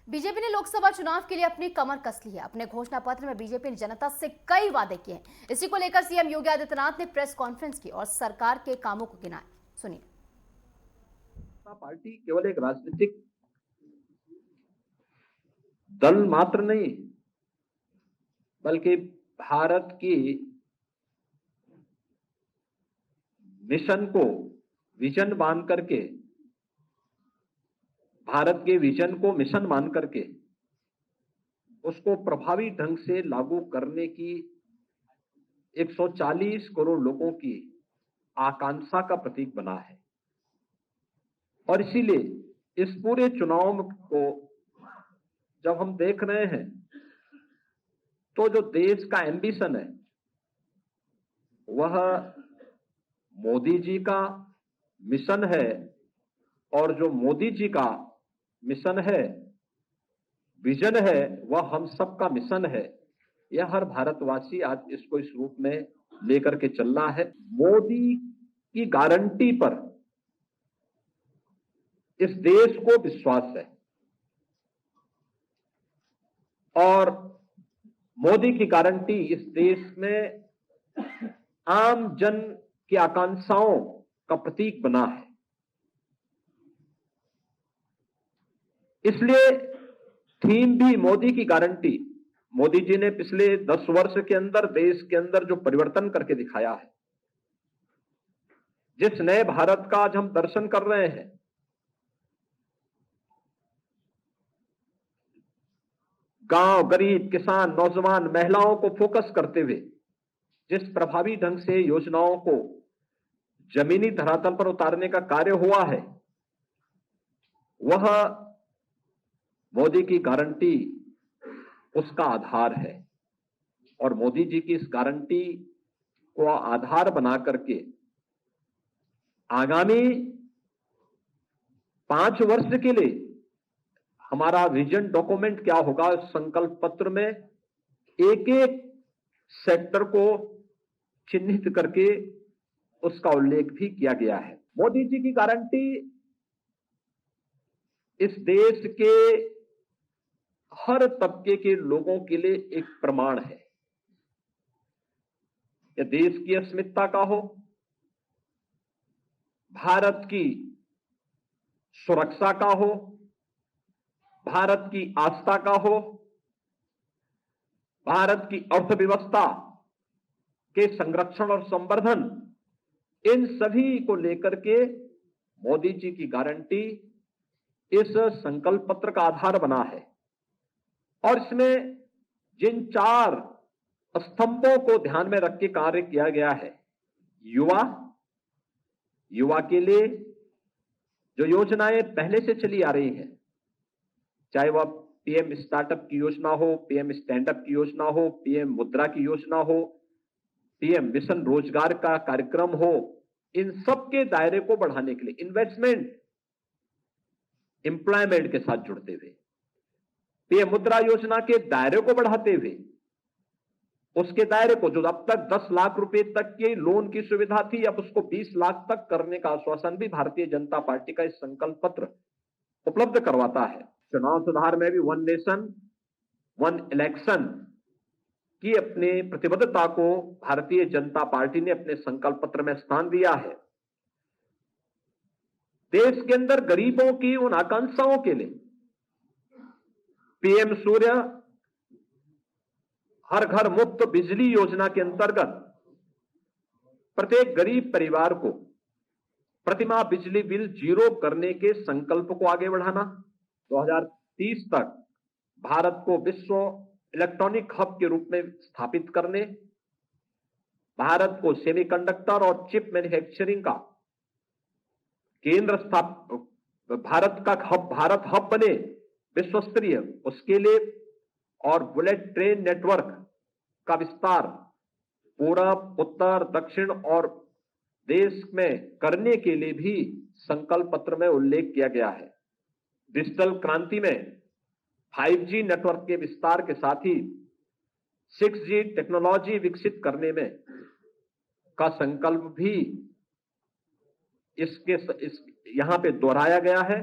BJP ने लोकसभा चुनाव के लिए अपनी कमर कस ली है। अपने घोषणा पत्र में बीजेपी ने जनता से कई वादे किए हैं। इसी को लेकर सीएम योगी आदित्यनाथ ने प्रेस कॉन्फ्रेंस की और सरकार के कामों को गिनाए। सुनिए। पार्टी केवल एक राजनीतिक दल मात्र नहीं, बल्कि भारत की मिशन को विजन मान करके, भारत के विजन को मिशन मान करके उसको प्रभावी ढंग से लागू करने की 140 करोड़ लोगों की आकांक्षा का प्रतीक बना है। और इसीलिए इस पूरे चुनाव को जब हम देख रहे हैं तो जो देश का एम्बिशन है वह मोदी जी का मिशन है, और जो मोदी जी का मिशन है, विजन है, वह हम सब का मिशन है। यह हर भारतवासी आज इसको इस रूप में लेकर के चल रहा है। मोदी की गारंटी पर इस देश को विश्वास है, और मोदी की गारंटी इस देश में आम जन की आकांक्षाओं का प्रतीक बना है। इसलिए थीम भी मोदी की गारंटी। मोदी जी ने पिछले 10 वर्ष के अंदर देश के अंदर जो परिवर्तन करके दिखाया है, जिस नए भारत का आज हम दर्शन कर रहे हैं, गांव, गरीब, किसान, नौजवान, महिलाओं को फोकस करते हुए जिस प्रभावी ढंग से योजनाओं को जमीनी धरातल पर उतारने का कार्य हुआ है, वह मोदी की गारंटी उसका आधार है। और मोदी जी की इस गारंटी को आधार बना करके आगामी 5 वर्ष के लिए हमारा विजन डॉक्यूमेंट क्या होगा, संकल्प पत्र में एक एक सेक्टर को चिन्हित करके उसका उल्लेख भी किया गया है। मोदी जी की गारंटी इस देश के हर तबके के लोगों के लिए एक प्रमाण है। यह देश की अस्मिता का हो, भारत की सुरक्षा का हो, भारत की आस्था का हो, भारत की अर्थव्यवस्था के संरक्षण और संवर्धन, इन सभी को लेकर के मोदी जी की गारंटी इस संकल्प पत्र का आधार बना है। और इसमें जिन 4 स्तंभों को ध्यान में रख के कार्य किया गया है, युवा के लिए जो योजनाएं पहले से चली आ रही हैं, चाहे वह पीएम स्टार्टअप की योजना हो, पीएम स्टैंडअप की योजना हो, पीएम मुद्रा की योजना हो, पीएम मिशन रोजगार का कार्यक्रम हो, इन सब के दायरे को बढ़ाने के लिए इन्वेस्टमेंट, एम्प्लॉयमेंट के साथ जुड़ते हुए, पीएम मुद्रा योजना के दायरे को बढ़ाते हुए, उसके दायरे को जो अब तक 10 लाख रुपए तक की लोन की सुविधा थी, अब उसको 20 लाख तक करने का आश्वासन भी भारतीय जनता पार्टी का इस संकल्प पत्र उपलब्ध करवाता है। चुनाव सुधार में भी वन नेशन वन इलेक्शन की अपनी प्रतिबद्धता को भारतीय जनता पार्टी ने अपने संकल्प पत्र में स्थान दिया है। देश के अंदर गरीबों की उन आकांक्षाओं के लिए पीएम सूर्य हर घर मुफ्त बिजली योजना के अंतर्गत प्रत्येक गरीब परिवार को प्रतिमाह बिजली बिल 0 करने के संकल्प को आगे बढ़ाना, 2030 तक भारत को विश्व इलेक्ट्रॉनिक हब के रूप में स्थापित करने, भारत को सेमीकंडक्टर और चिप मैन्युफैक्चरिंग का केंद्र भारत हब बने विश्व स्तरीय, उसके लिए, और बुलेट ट्रेन नेटवर्क का विस्तार पूरब, उत्तर, दक्षिण और देश में करने के लिए भी संकल्प पत्र में उल्लेख किया गया है। डिजिटल क्रांति में 5G नेटवर्क के विस्तार के साथ ही 6G टेक्नोलॉजी विकसित करने में का संकल्प भी यहां पे दोहराया गया है।